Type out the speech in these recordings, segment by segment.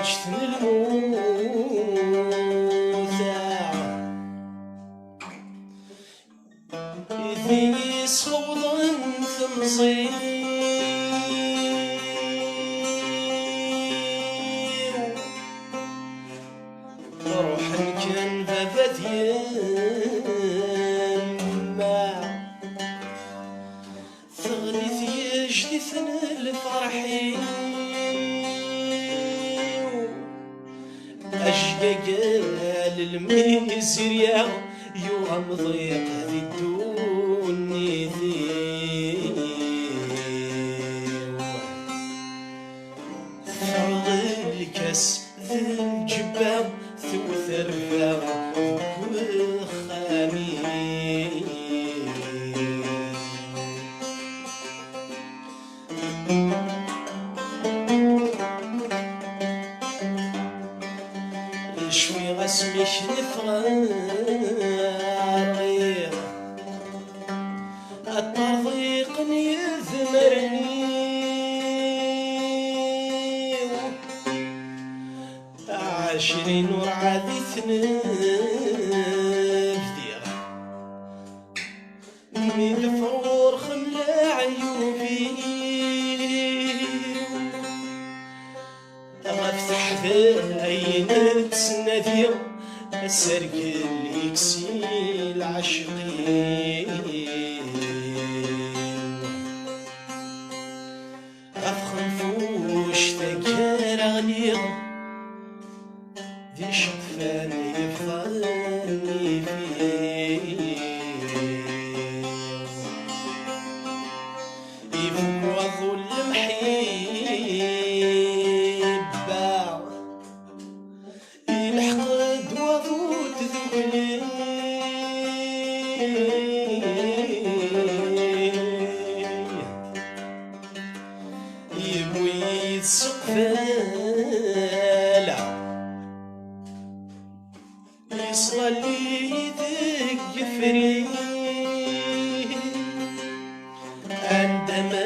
جثن الموت إذي صوضا تمزير روحا كان بابا ديما ثغني ثيجدثن الفرحي أشقاق الميزريا يوم ضيق ذي الدوني ذيو فرغ الكاس ذي الجباب ثوث الرفاق وخامي شوي غسمش نفغارغير الطريق يذمرني 20 ورعاذي ثنبدير من الفرور خملة عيوبي غفتح ذاين تسنادي السرق الإكسيل عشقي غفخن فوش تكار غليغ ذي شقفان يفضلني فيه يفوق وظل محيبا يلحقد وضوت ذكلي يبوي يتسقفالا يصلي ذك فري عندما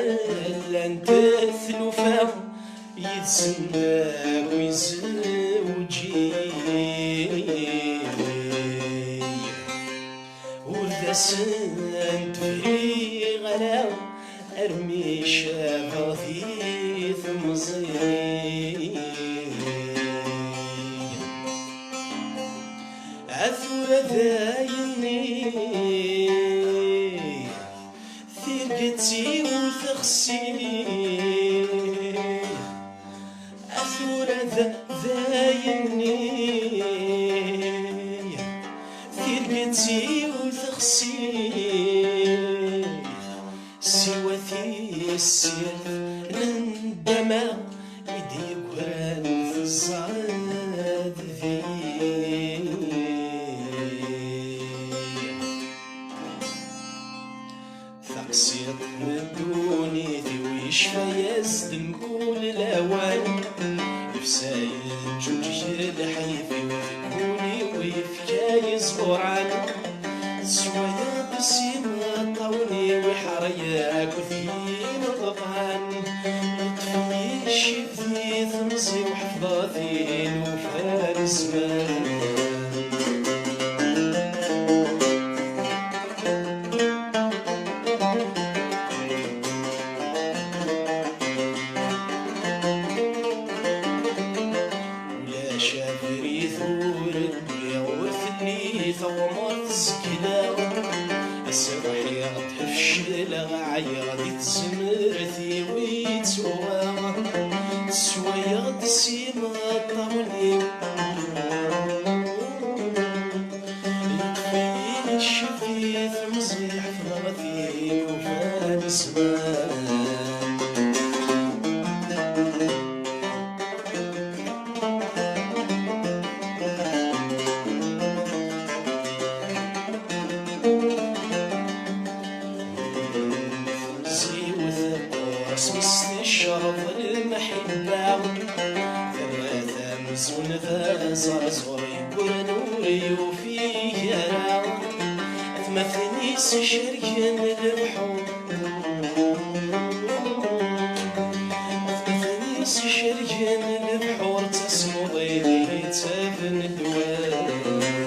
لن تثلفا يتسناك ويزوجي وذا سنت في غلا ارمي شافظي ثمزي عثورة ذايني ثقتي وثخسي عثورة ذايني ثقتي وثخسي سواتي السير لندما يدي قران في الصاد ذي تقصير من دوني ذي ويشفى يزدم كل الأوان يفساي الجوجير الحيفي ويكوني ويفكاي زبوران سوايا بسيمة طوني وحرياك وثين طبعا يطفي الشفذي ثمزي وحفظاثي وفارس مان ثومات الزكلاو السبحي غطف الشلغ عيغدي تزمرتي ويتسوا تسويا غد السيما طاولي يكفيني الشفيث مزيح فضغتي وفاني سمان اسمي الشرف المحبة ثلاثة مسون ذا زرزور يقول نوري وفيه أنا أتمثلني سشركن البحور أتمثلني سشركن البحور تسمع تفن الدوام